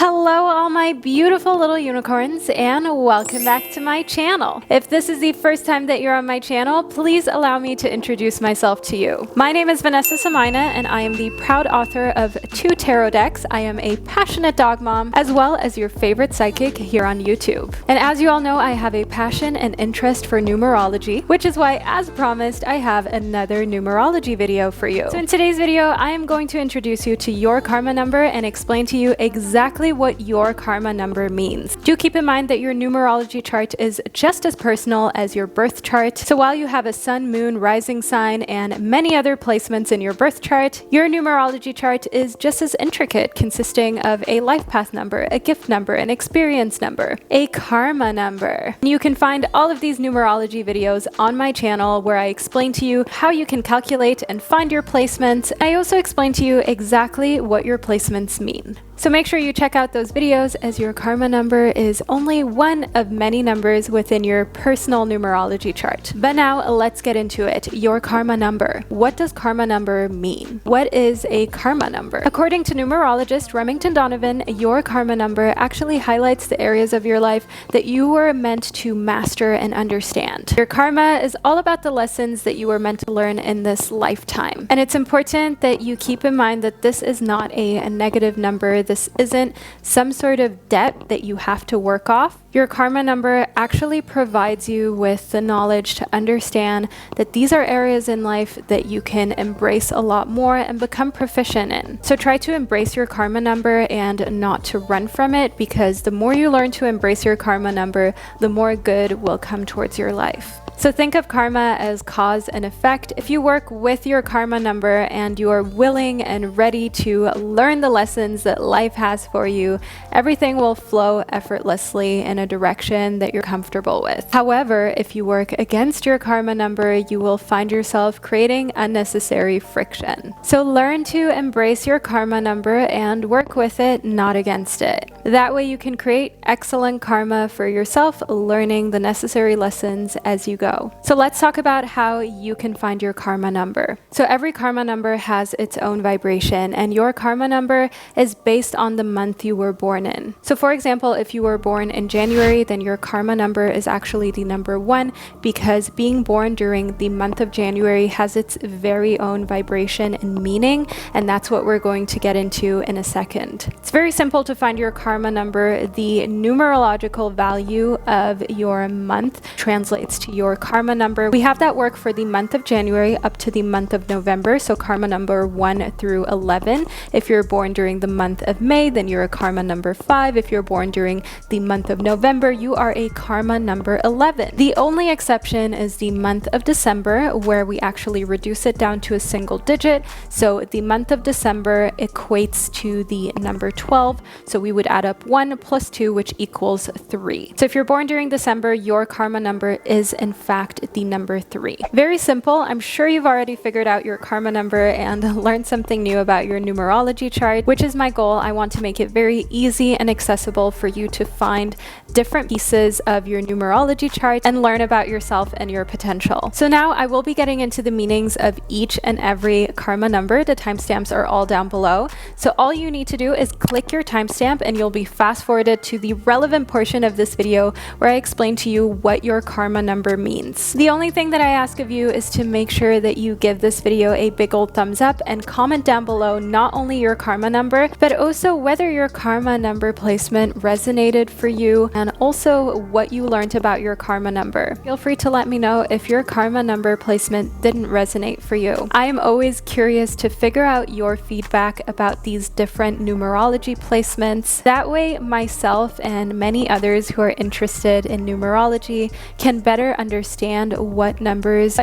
Hello all my beautiful little unicorns and welcome back to my channel. If this is the first time that you're on my channel, please allow me to introduce myself to you. My name is Vanessa Somuayina and I am the proud author of 2 tarot decks. I am a passionate dog mom as well as your favorite psychic here on YouTube. And as you all know, I have a passion and interest for numerology, which is why, as promised, I have another numerology video for you. So in today's video, I am going to introduce you to your karma number and explain to you exactly what your karma number means. Do keep in mind that your numerology chart is just as personal as your birth chart. So while you have a sun, moon, rising sign, and many other placements in your birth chart, your numerology chart is just as intricate, consisting of a life path number, a gift number, an experience number, a karma number. You can find all of these numerology videos on my channel where I explain to you how you can calculate and find your placements. I also explain to you exactly what your placements mean. So make sure you check out those videos, as your karma number is only one of many numbers within your personal numerology chart. But now let's get into it. Your karma number. What does karma number mean? What is a karma number? According to numerologist Remington Donovan, your karma number actually highlights the areas of your life that you were meant to master and understand. Your karma is all about the lessons that you were meant to learn in this lifetime. And it's important that you keep in mind that this is not a negative number. This isn't some sort of debt that you have to work off. Your karma number actually provides you with the knowledge to understand that these are areas in life that you can embrace a lot more and become proficient in. So try to embrace your karma number and not to run from it, because the more you learn to embrace your karma number, the more good will come towards your life. So think of karma as cause and effect. If you work with your karma number and you are willing and ready to learn the lessons that life has for you, everything will flow effortlessly in a direction that you're comfortable with. However, if you work against your karma number, you will find yourself creating unnecessary friction. So learn to embrace your karma number and work with it, not against it. That way you can create excellent karma for yourself, learning the necessary lessons as you go. So let's talk about how you can find your karma number. So every karma number has its own vibration, and your karma number is based on the month you were born in. So for example, if you were born in January, then your karma number is actually the number 1, because being born during the month of January has its very own vibration and meaning, and that's what we're going to get into in a second. It's very simple to find your karma number. The numerological value of your month translates to your karma number. We have that work for the month of January up to the month of November, so karma number 1 through 11. If you're born during the month of May, then you're a karma number 5. If you're born during the month of November, you are a karma number 11. The only exception is the month of December, where we actually reduce it down to a single digit. So the month of December equates to the number 12, so we would add up 1 plus 2, which equals 3. So if you're born during December, your karma number is in fact the number 3. Very simple. I'm sure you've already figured out your karma number and learned something new about your numerology chart, which is my goal. I want to make it very easy and accessible for you to find different pieces of your numerology chart and learn about yourself and your potential. So now I will be getting into the meanings of each and every karma number. The timestamps are all down below. So all you need to do is click your timestamp and you'll be fast forwarded to the relevant portion of this video where I explain to you what your karma number means. The only thing that I ask of you is to make sure that you give this video a big old thumbs up and comment down below not only your karma number, but also whether your karma number placement resonated for you and also what you learned about your karma number. Feel free to let me know if your karma number placement didn't resonate for you. I am always curious to figure out your feedback about these different numerology placements. That way myself and many others who are interested in numerology can better understand what numbers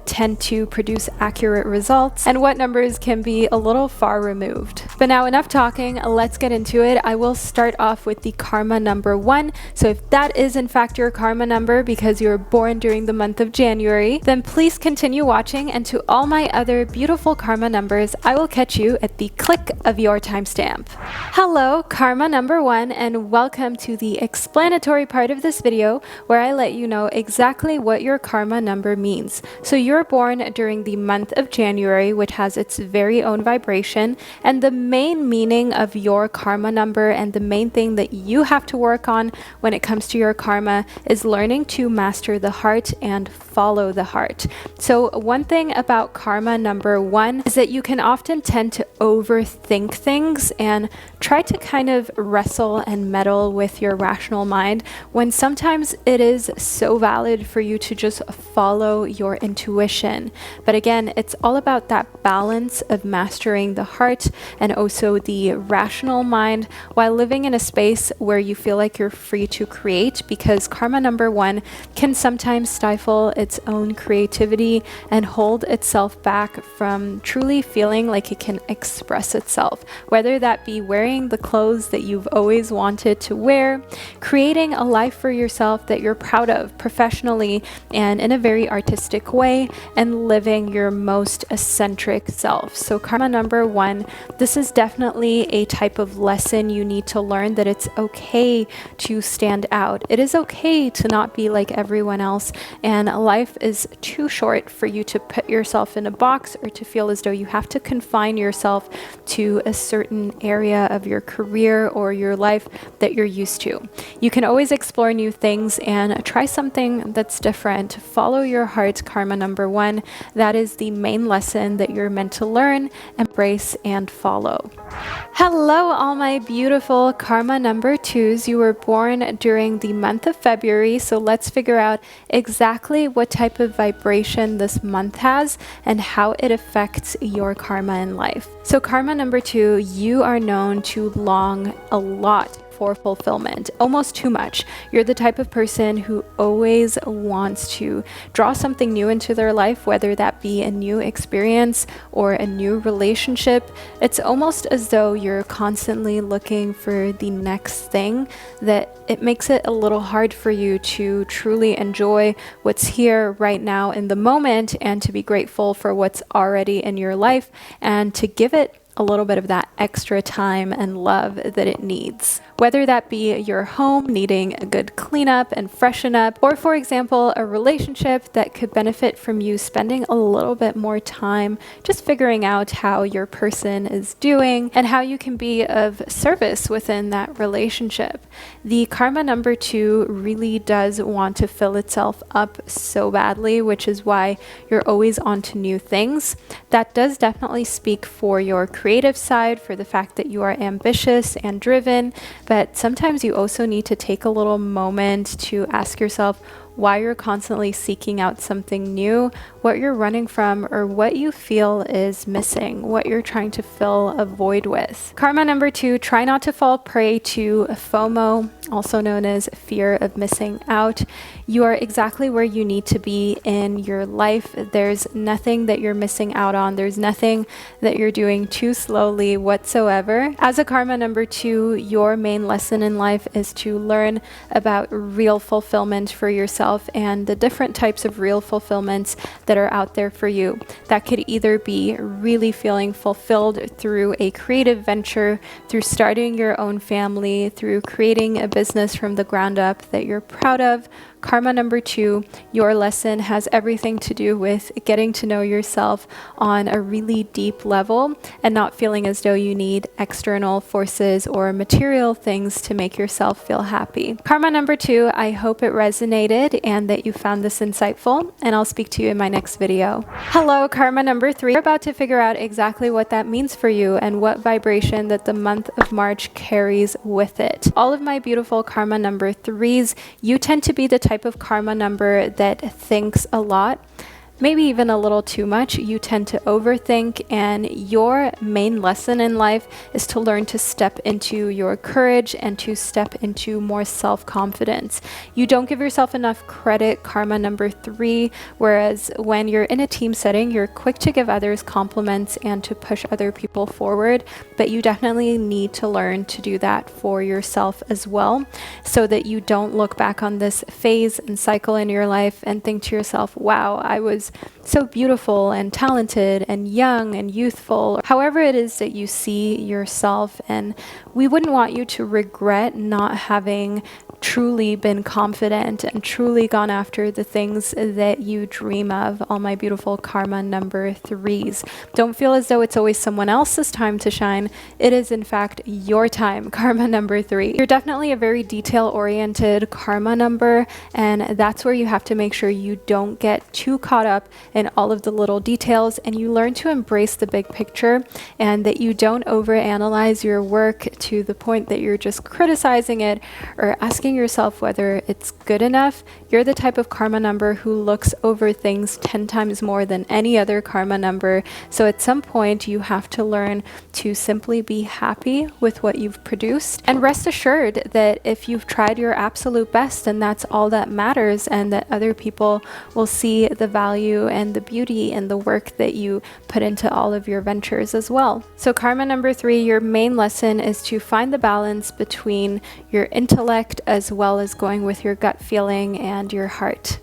tend to produce accurate results and what numbers can be a little far removed. But now enough talking, let's get into it. I will start off with the karma number 1. So if that is in fact your karma number because you were born during the month of January, then please continue watching, and to all my other beautiful karma numbers, I will catch you at the click of your timestamp. Hello, karma number 1, and welcome to the explanatory part of this video where I let you know exactly exactly what your karma number means. So you're born during the month of January, which has its very own vibration, and the main meaning of your karma number and the main thing that you have to work on when it comes to your karma is learning to master the heart and follow the heart. So one thing about karma number 1 is that you can often tend to overthink things and try to kind of wrestle and meddle with your rational mind, when sometimes it is so valid for you to just follow your intuition. But again, it's all about that balance of mastering the heart and also the rational mind while living in a space where you feel like you're free to create, because karma number 1 can sometimes stifle its own creativity and hold itself back from truly feeling like it can express itself, whether that be wearing the clothes that you've always wanted to wear, creating a life for yourself that you're proud of professionally and in a very artistic way, and living your most eccentric self. So karma number 1, this is definitely a type of lesson you need to learn, that it's okay to stand out. It is okay to not be like everyone else, and life is too short for you to put yourself in a box or to feel as though you have to confine yourself to a certain area of your career or your life that you're used to. You can always explore new things and try something that's different. Follow your heart, karma number 1. That is the main lesson that you're meant to learn, embrace, and follow. Hello, all my beautiful karma number 2s. You were born during the month of February, so let's figure out exactly what type of vibration this month has and how it affects your karma in life. So karma number 2, you are known to long a lot for fulfillment, almost too much. You're the type of person who always wants to draw something new into their life, whether that be a new experience or a new relationship. It's almost as though you're constantly looking for the next thing, that it makes it a little hard for you to truly enjoy what's here right now in the moment, and to be grateful for what's already in your life, and to give it a little bit of that extra time and love that it needs. Whether that be your home needing a good cleanup and freshen up, or for example, a relationship that could benefit from you spending a little bit more time just figuring out how your person is doing and how you can be of service within that relationship. The karma number 2 really does want to fill itself up so badly, which is why you're always on to new things. That does definitely speak for your creative side, for the fact that you are ambitious and driven, but sometimes you also need to take a little moment to ask yourself why you're constantly seeking out something new, what you're running from, or what you feel is missing, what you're trying to fill a void with. Karma number 2, try not to fall prey to FOMO, also known as fear of missing out. You are exactly where you need to be in your life. There's nothing that you're missing out on. There's nothing that you're doing too slowly whatsoever. As a karma number 2, your main lesson in life is to learn about real fulfillment for yourself and the different types of real fulfillments that are out there for you. That could either be really feeling fulfilled through a creative venture, through starting your own family, through creating a business from the ground up that you're proud of. Karma number 2, your lesson has everything to do with getting to know yourself on a really deep level and not feeling as though you need external forces or material things to make yourself feel happy. Karma number 2, I hope it resonated and that you found this insightful, and I'll speak to you in my next video. Hello, karma number 3. You're about to figure out exactly what that means for you and what vibration that the month of March carries with it. All of my beautiful karma number 3s, you tend to be the type of karma number that thinks a lot. maybe even a little too much. You tend to overthink, and your main lesson in life is to learn to step into your courage and to step into more self-confidence. You don't give yourself enough credit, karma number 3, whereas when you're in a team setting, you're quick to give others compliments and to push other people forward, but you definitely need to learn to do that for yourself as well, so that you don't look back on this phase and cycle in your life and think to yourself, wow, I was so beautiful and talented and young and youthful, however it is that you see yourself. And we wouldn't want you to regret not having truly been confident and truly gone after the things that you dream of, all my beautiful karma number 3s. Don't feel as though it's always someone else's time to shine. It is in fact your time, karma number 3. You're definitely a very detail-oriented karma number, and that's where you have to make sure you don't get too caught up in all of the little details, and you learn to embrace the big picture, and that you don't overanalyze your work to the point that you're just criticizing it or asking yourself whether it's good enough. You're the type of karma number who looks over things 10 times more than any other karma number. So at some point you have to learn to simply be happy with what you've produced, and rest assured that if you've tried your absolute best, and that's all that matters, and that other people will see the value and the beauty in the work that you put into all of your ventures as well. So karma number 3, your main lesson is to find the balance between your intellect as well as going with your gut feeling and your heart.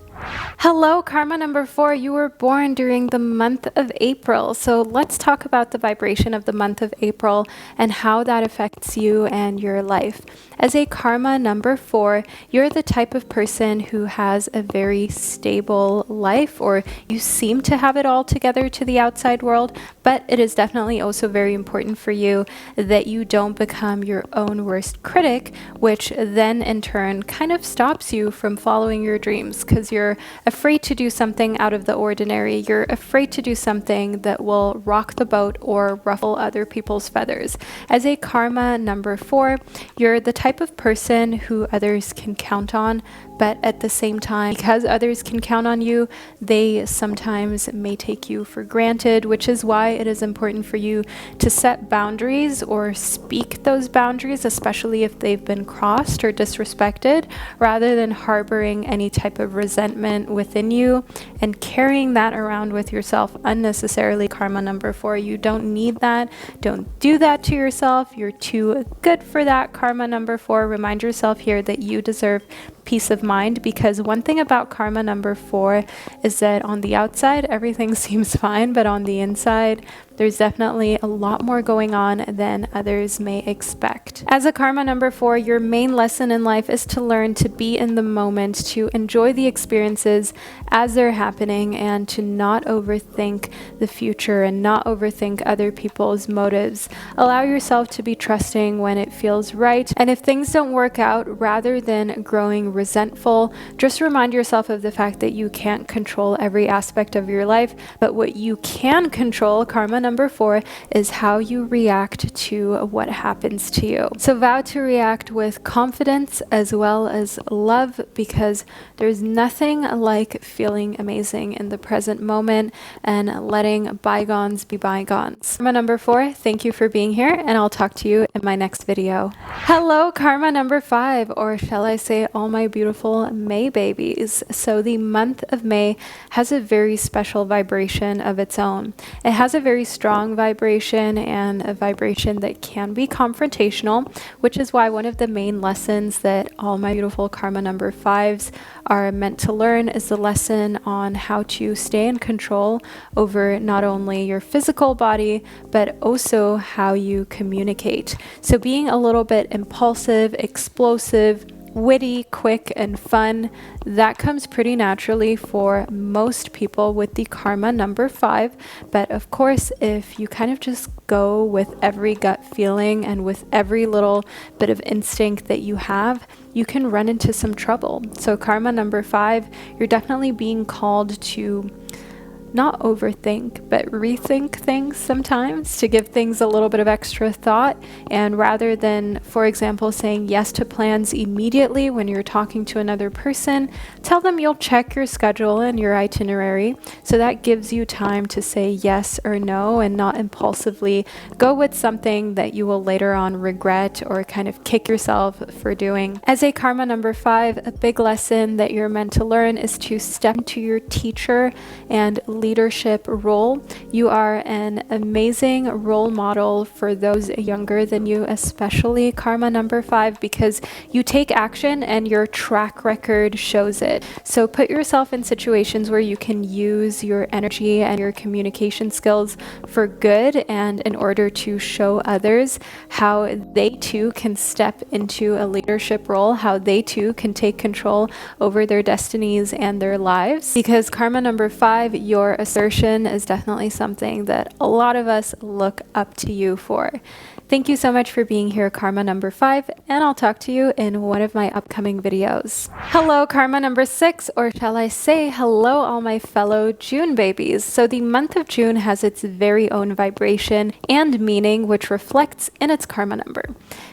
Hello, karma number 4. You were born during the month of April. So let's talk about the vibration of the month of April and how that affects you and your life. As a karma number 4, you're the type of person who has a very stable life, or you seem to have it all together to the outside world, but it is definitely also very important for you that you don't become your own worst critic, which then in turn kind of stops you from following your dreams, because you're afraid to do something out of the ordinary. You're afraid to do something that will rock the boat or ruffle other people's feathers. As a karma number 4, you're the type of person who others can count on, but at the same time, because others can count on you, they sometimes may take you for granted, which is why it is important for you to set boundaries or speak those boundaries, especially if they've been crossed or disrespected, rather than harboring any type of resentment within you and carrying that around with yourself unnecessarily. Karma number 4, you don't need that. Don't do that to yourself. You're too good for that. Karma number 4, remind yourself here that you deserve peace of mind, because one thing about karma number 4 is that on the outside everything seems fine, but on the inside there's definitely a lot more going on than others may expect. As a karma number 4, your main lesson in life is to learn to be in the moment, to enjoy the experiences as they're happening, and to not overthink the future and not overthink other people's motives. Allow yourself to be trusting when it feels right, and if things don't work out, rather than growing resentful, just remind yourself of the fact that you can't control every aspect of your life, but what you can control, karma number 4, is how you react to what happens to you. So vow to react with confidence as well as love, because there's nothing like feeling amazing in the present moment and letting bygones be bygones. Karma number 4, thank you for being here, and I'll talk to you in my next video. Hello, karma number 5, or shall I say all my beautiful May babies. So the month of May has a very special vibration of its own. It has a very strong vibration, and a vibration that can be confrontational, which is why one of the main lessons that all my beautiful karma number 5s are meant to learn is the lesson on how to stay in control over not only your physical body, but also how you communicate. So being a little bit impulsive, explosive, witty, quick, and fun, that comes pretty naturally for most people with the karma number 5. But of course, if you kind of just go with every gut feeling and with every little bit of instinct that you have, you can run into some trouble. So karma number 5, you're definitely being called to not overthink, but rethink things sometimes, to give things a little bit of extra thought. And rather than, for example, saying yes to plans immediately when you're talking to another person, tell them you'll check your schedule and your itinerary. So that gives you time to say yes or no, and not impulsively go with something that you will later on regret or kind of kick yourself for doing. As a karma number 5, a big lesson that you're meant to learn is to step to your teacher and leadership role. You are an amazing role model for those younger than you, especially karma number 5, because you take action and your track record shows it. So put yourself in situations where you can use your energy and your communication skills for good, and in order to show others how they too can step into a leadership role, how they too can take control over their destinies and their lives. Because karma number 5, your assertion is definitely something that a lot of us look up to you for. Thank you so much for being here, karma number 5, and I'll talk to you in one of my upcoming videos. Hello, karma number 6, or shall I say hello, all my fellow June babies. So the month of June has its very own vibration and meaning, which reflects in its karma number.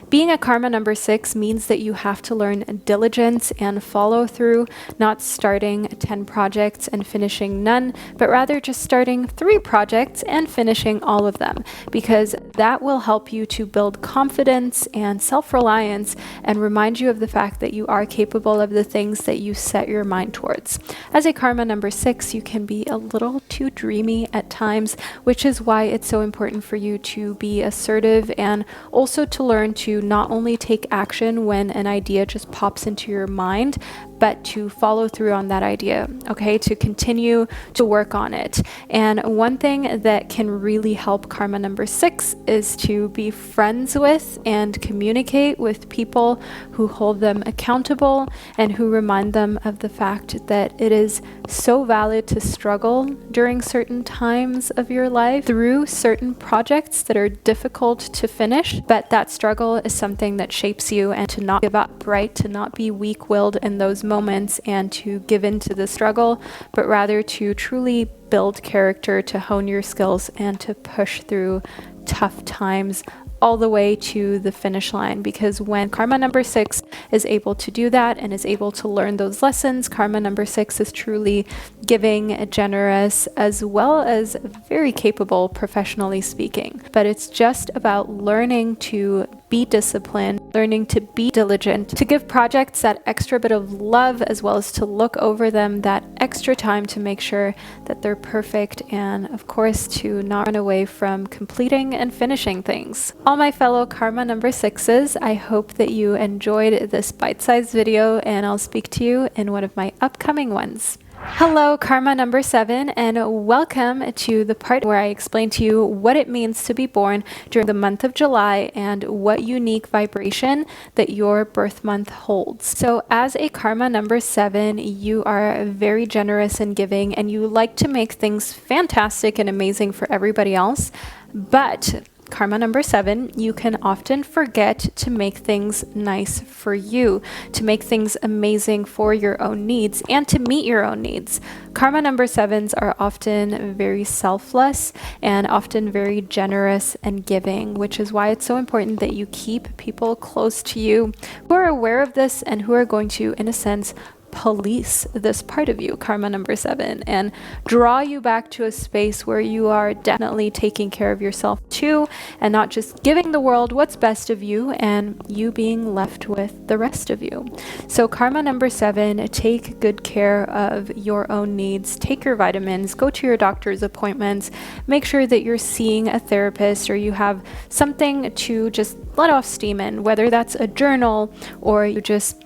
Being a karma number 6 means that you have to learn diligence and follow through, not starting 10 projects and finishing none, but rather just starting 3 projects and finishing all of them, because that will help you to build confidence and self-reliance and remind you of the fact that you are capable of the things that you set your mind towards. As a karma number 6, you can be a little too dreamy at times, which is why it's so important for you to be assertive and also to learn to not only take action when an idea just pops into your mind, but to follow through on that idea, okay? To continue to work on it. And one thing that can really help karma number 6 is to be friends with and communicate with people who hold them accountable and who remind them of the fact that it is so valid to struggle during certain times of your life through certain projects that are difficult to finish, but that struggle is something that shapes you, and to not give up, right? To not be weak-willed in those moments and to give in to the struggle, but rather to truly build character, to hone your skills, and to push through tough times all the way to the finish line. Because when karma number 6 is able to do that and is able to learn those lessons, karma number 6 is truly giving, generous, as well as very capable professionally speaking. But it's just about learning to be disciplined, learning to be diligent, to give projects that extra bit of love, as well as to look over them that extra time to make sure that they're perfect, and of course to not run away from completing and finishing things. All my fellow karma number 6s, I hope that you enjoyed this bite-sized video, and I'll speak to you in one of my upcoming ones. Hello, karma number 7, and welcome to the part where I explain to you what it means to be born during the month of July and what unique vibration that your birth month holds. So as a karma number 7, you are very generous and giving, and you like to make things fantastic and amazing for everybody else, but karma number 7, you can often forget to make things nice for you, to make things amazing for your own needs, and to meet your own needs. Karma number 7s are often very selfless and often very generous and giving, which is why it's so important that you keep people close to you who are aware of this and who are going to, in a sense, police this part of you, karma number 7, and draw you back to a space where you are definitely taking care of yourself too, and not just giving the world what's best of you and you being left with the rest of you. So karma number 7, take good care of your own needs, take your vitamins, go to your doctor's appointments, make sure that you're seeing a therapist or you have something to just let off steam in, whether that's a journal or you just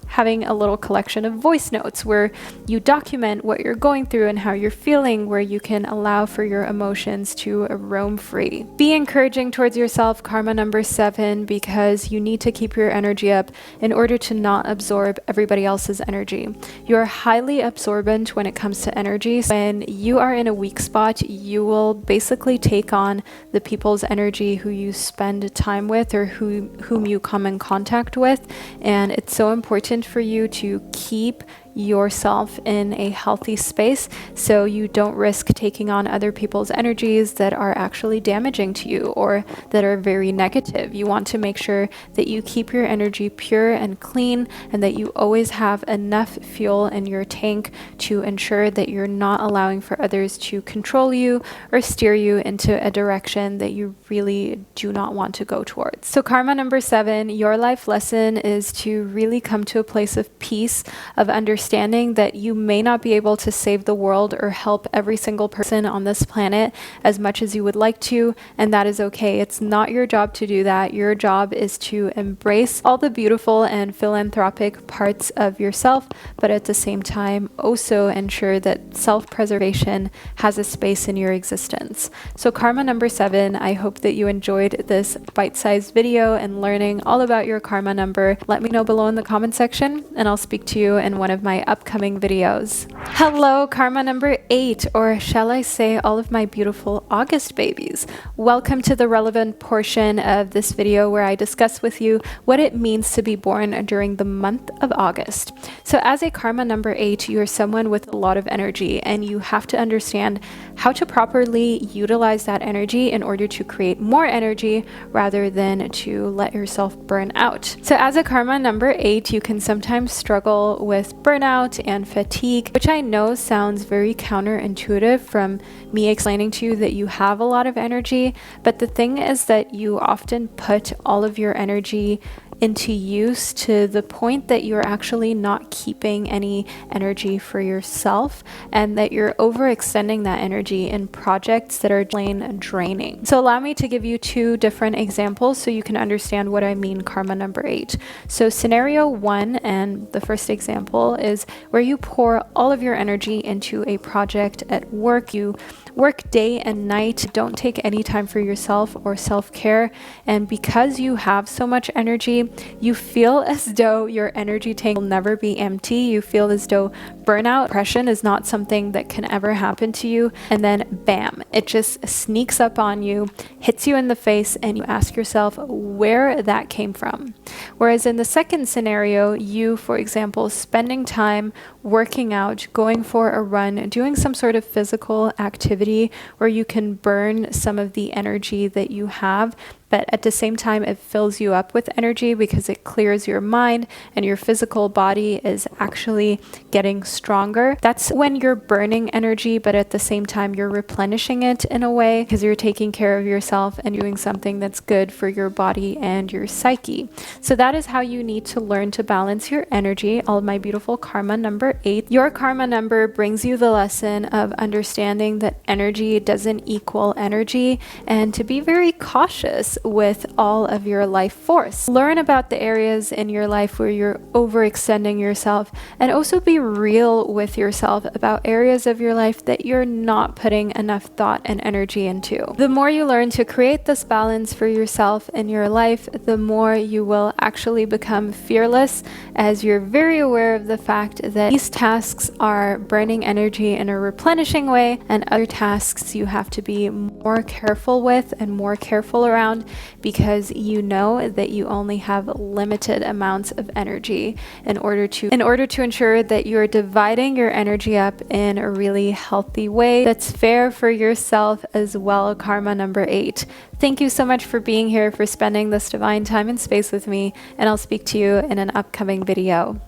having a little collection of voice notes where you document what you're going through and how you're feeling, where you can allow for your emotions to roam free. Be encouraging towards yourself, karma number 7, because you need to keep your energy up in order to not absorb everybody else's energy. You're highly absorbent when it comes to energy. When you are in a weak spot, you will basically take on the people's energy who you spend time with or whom you come in contact with, and it's so important for you to keep yourself in a healthy space so you don't risk taking on other people's energies that are actually damaging to you or that are very negative. You want to make sure that you keep your energy pure and clean and that you always have enough fuel in your tank to ensure that you're not allowing for others to control you or steer you into a direction that you really do not want to go towards. So karma number 7, your life lesson is to really come to a place of peace, of understanding understanding that you may not be able to save the world or help every single person on this planet as much as you would like to, and that is okay. It's not your job to do that. Your job is to embrace all the beautiful and philanthropic parts of yourself, but at the same time also ensure that self-preservation has a space in your existence. So karma number 7, I hope that you enjoyed this bite-sized video and learning all about your karma number. Let me know below in the comment section and I'll speak to you in one of my upcoming videos. Hello, karma number 8, or shall I say all of my beautiful August babies. Welcome to the relevant portion of this video where I discuss with you what it means to be born during the month of August. So as a karma number 8, you're someone with a lot of energy and you have to understand how to properly utilize that energy in order to create more energy rather than to let yourself burn out. So as a karma number 8, you can sometimes struggle with burnout and fatigue, which I know sounds very counterintuitive from me explaining to you that you have a lot of energy, but the thing is that you often put all of your energy into use to the point that you're actually not keeping any energy for yourself and that you're overextending that energy in projects that are plain draining. So allow me to give you 2 different examples so you can understand what I mean karma number 8. So scenario 1, and the first example, is where you pour all of your energy into a project at work. You work day and night, don't take any time for yourself or self-care, and because you have so much energy, you feel as though your energy tank will never be empty. You feel as though burnout, depression is not something that can ever happen to you, and then bam, it just sneaks up on you, hits you in the face, and you ask yourself where that came from. Whereas in the second scenario, you, for example, spending time working out, going for a run, doing some sort of physical activity where you can burn some of the energy that you have, but at the same time it fills you up with energy because it clears your mind and your physical body is actually getting stronger. That's when you're burning energy, but at the same time you're replenishing it in a way because you're taking care of yourself and doing something that's good for your body and your psyche. So that is how you need to learn to balance your energy. All of my beautiful karma number 8. Your karma number brings you the lesson of understanding that energy doesn't equal energy and to be very cautious with all of your life force. Learn about the areas in your life where you're overextending yourself, and also be real with yourself about areas of your life that you're not putting enough thought and energy into. The more you learn to create this balance for yourself in your life, the more you will actually become fearless, as you're very aware of the fact that these tasks are burning energy in a replenishing way, and other tasks you have to be more careful with and more careful around because you know that you only have limited amounts of energy in order to ensure that you're dividing your energy up in a really healthy way that's fair for yourself as well. Karma number 8. Thank you so much for being here, for spending this divine time and space with me, and I'll speak to you in an upcoming video.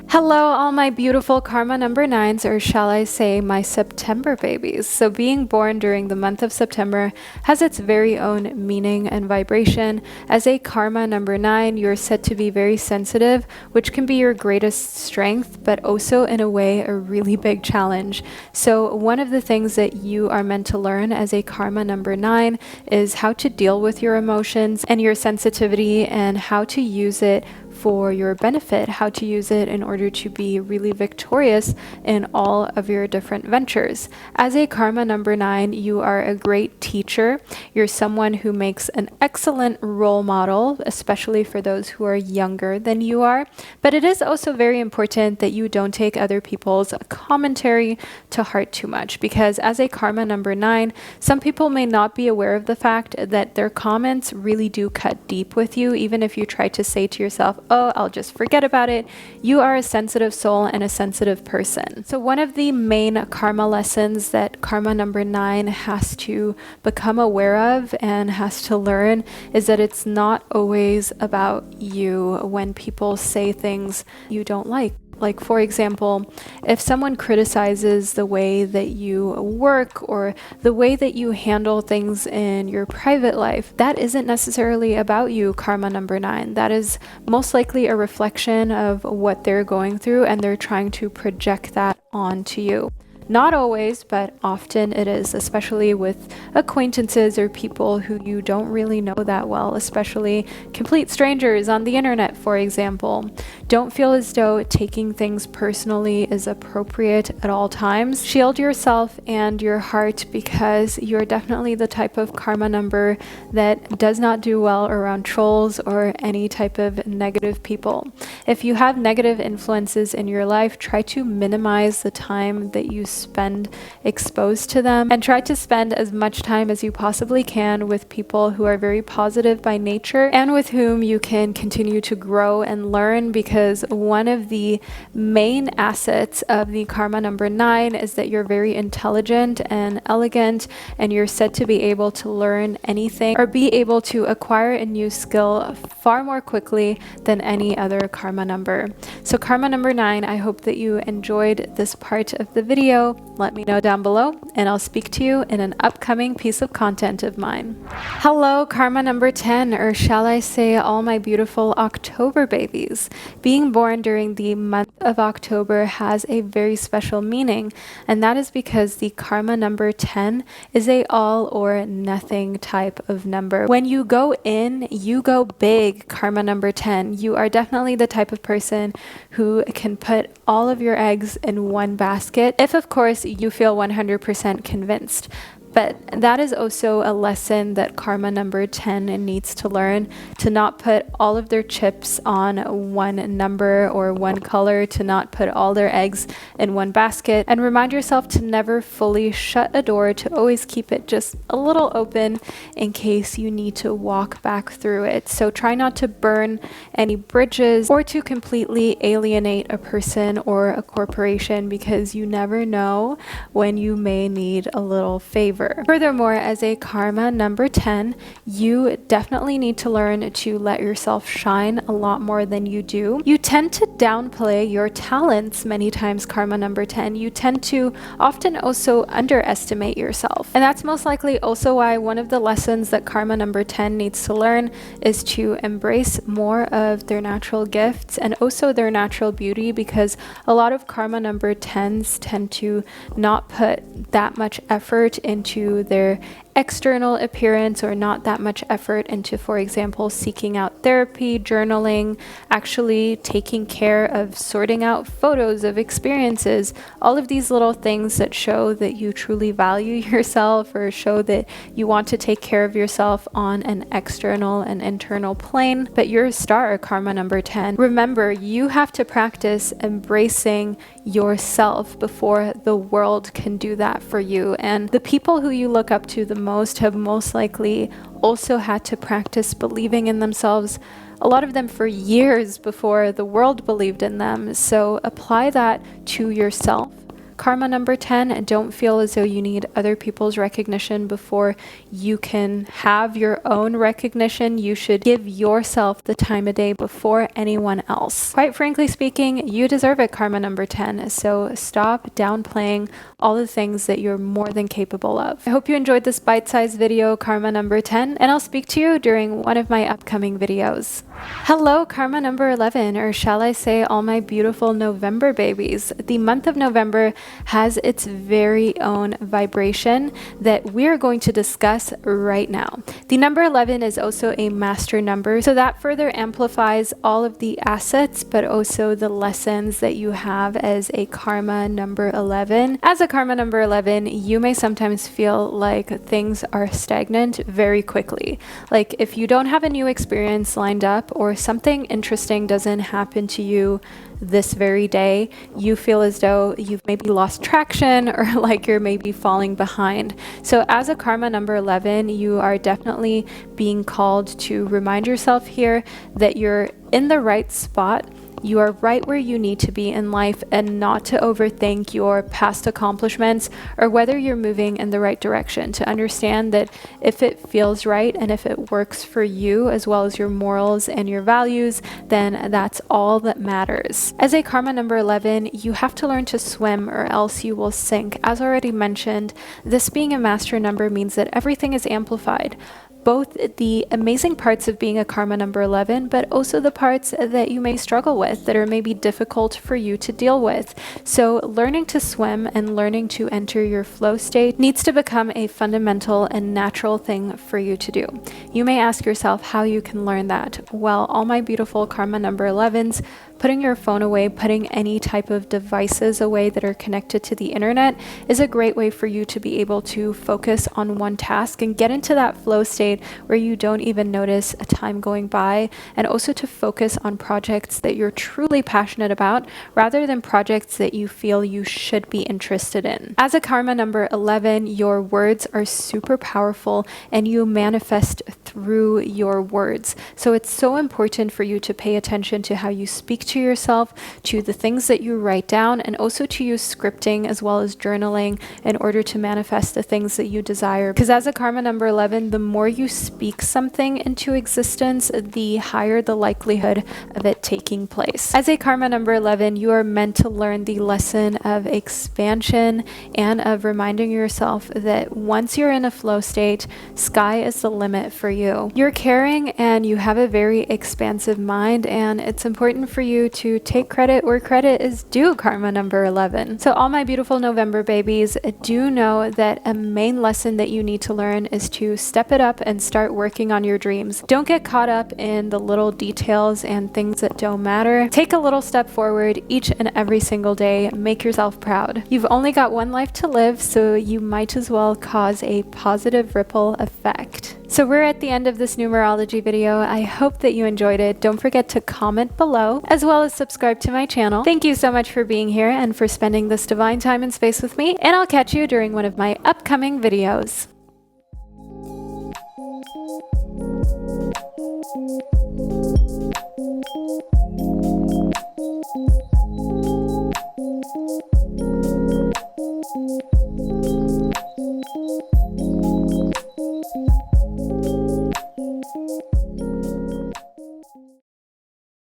Hello, all my beautiful karma number 9s, or shall I say my September babies. So being born during the month of September has its very own meaning and vibration. As a karma number 9, you're said to be very sensitive, which can be your greatest strength, but also in a way a really big challenge. So one of the things that you are meant to learn as a karma number 9 is how to deal with your emotions and your sensitivity and how to use it for your benefit, how to use it in order to be really victorious in all of your different ventures. As a karma number 9, you are a great teacher. You're someone who makes an excellent role model, especially for those who are younger than you are. But it is also very important that you don't take other people's commentary to heart too much, because as a karma number 9, some people may not be aware of the fact that their comments really do cut deep with you, even if you try to say to yourself, oh, I'll just forget about it. You are a sensitive soul and a sensitive person. So one of the main karma lessons that karma number 9 has to become aware of and has to learn is that it's not always about you when people say things you don't like. Like, for example, if someone criticizes the way that you work or the way that you handle things in your private life, that isn't necessarily about you, karma number 9. That is most likely a reflection of what they're going through, and they're trying to project that onto you. Not always, but often it is, especially with acquaintances or people who you don't really know that well, especially complete strangers on the internet, for example. Don't feel as though taking things personally is appropriate at all times. Shield yourself and your heart, because you're definitely the type of karma number that does not do well around trolls or any type of negative people. If you have negative influences in your life, try to minimize the time that you spend exposed to them, and try to spend as much time as you possibly can with people who are very positive by nature and with whom you can continue to grow and learn, because one of the main assets of the karma number 9 is that you're very intelligent and elegant, and you're said to be able to learn anything or be able to acquire a new skill far more quickly than any other karma number. So karma number 9, I hope that you enjoyed this part of the video. Let me know down below, and I'll speak to you in an upcoming piece of content of mine. Hello, karma number 10, or shall I say all my beautiful October babies. Being born during the month of October has a very special meaning, and that is because the karma number 10 is a all or nothing type of number. When you go in, you go big, karma number 10. You are definitely the type of person who can put all of your eggs in one basket, if of course you feel 100% convinced. But that is also a lesson that karma number 10 needs to learn, to not put all of their chips on one number or one color, to not put all their eggs in one basket, and remind yourself to never fully shut a door, to always keep it just a little open in case you need to walk back through it. So try not to burn any bridges or to completely alienate a person or a corporation, because you never know when you may need a little favor. Furthermore, as a karma number 10, you definitely need to learn to let yourself shine a lot more than you do. You tend to downplay your talents many times, karma number 10. You tend to often also underestimate yourself. And that's most likely also why one of the lessons that karma number 10 needs to learn is to embrace more of their natural gifts and also their natural beauty, because a lot of karma number 10s tend to not put that much effort into their external appearance, or not that much effort into, for example, seeking out therapy, journaling, actually taking care of sorting out photos of experiences, all of these little things that show that you truly value yourself, or show that you want to take care of yourself on an external and internal plane. But you're a star, karma number 10. Remember, you have to practice embracing yourself before the world can do that for you. And the people who you look up to the most have most likely also had to practice believing in themselves, a lot of them for years before the world believed in them. So apply that to yourself. Karma number 10, don't feel as though you need other people's recognition before you can have your own recognition. You should give yourself the time of day before anyone else. Quite frankly speaking, you deserve it, karma number 10. So stop downplaying all the things that you're more than capable of. I hope you enjoyed this bite-sized video, karma number 10, and I'll speak to you during one of my upcoming videos. Hello, karma number 11, or shall I say all my beautiful November babies. The month of November has its very own vibration that we're going to discuss right now. The number 11 is also a master number, so that further amplifies all of the assets, but also the lessons that you have as a karma number 11. As a karma number 11, you may sometimes feel like things are stagnant very quickly. Like if you don't have a new experience lined up, or something interesting doesn't happen to you this very day, you feel as though you've maybe lost traction, or like you're maybe falling behind. So as a karma number 11, you are definitely being called to remind yourself here that you're in the right spot. you are right where you need to be in life, and not to overthink your past accomplishments or whether you're moving in the right direction. To understand that if it feels right and if it works for you as well as your morals and your values, then that's all that matters. As a karma number 11, you have to learn to swim or else you will sink. As already mentioned, this being a master number means that everything is amplified. Both the amazing parts of being a karma number 11, but also the parts that you may struggle with that are maybe difficult for you to deal with. So learning to swim and learning to enter your flow state needs to become a fundamental and natural thing for you to do. You may ask yourself how you can learn that. Well, all my beautiful karma number 11s, putting your phone away, putting any type of devices away that are connected to the internet is a great way for you to be able to focus on one task and get into that flow state where you don't even notice a time going by, and also to focus on projects that you're truly passionate about rather than projects that you feel you should be interested in. As a karma number 11, your words are super powerful and you manifest through your words. So it's so important for you to pay attention to how you speak to yourself, to the things that you write down, and also to use scripting as well as journaling in order to manifest the things that you desire. Because as a karma number 11, the more you speak something into existence, the higher the likelihood of it taking place. As a karma number 11, you are meant to learn the lesson of expansion and of reminding yourself that once you're in a flow state, sky is the limit for you. You're caring and you have a very expansive mind, and it's important for you to take credit where credit is due, karma number 11. So all my beautiful November babies, do know that a main lesson that you need to learn is to step it up and start working on your dreams. Don't get caught up in the little details and things that don't matter. Take a little step forward each and every single day. Make yourself proud. You've only got one life to live, so you might as well cause a positive ripple effect. So we're at the end of this numerology video. I hope that you enjoyed it. Don't forget to comment below as well as subscribe to my channel. Thank you so much for being here and for spending this divine time and space with me, and I'll catch you during one of my upcoming videos.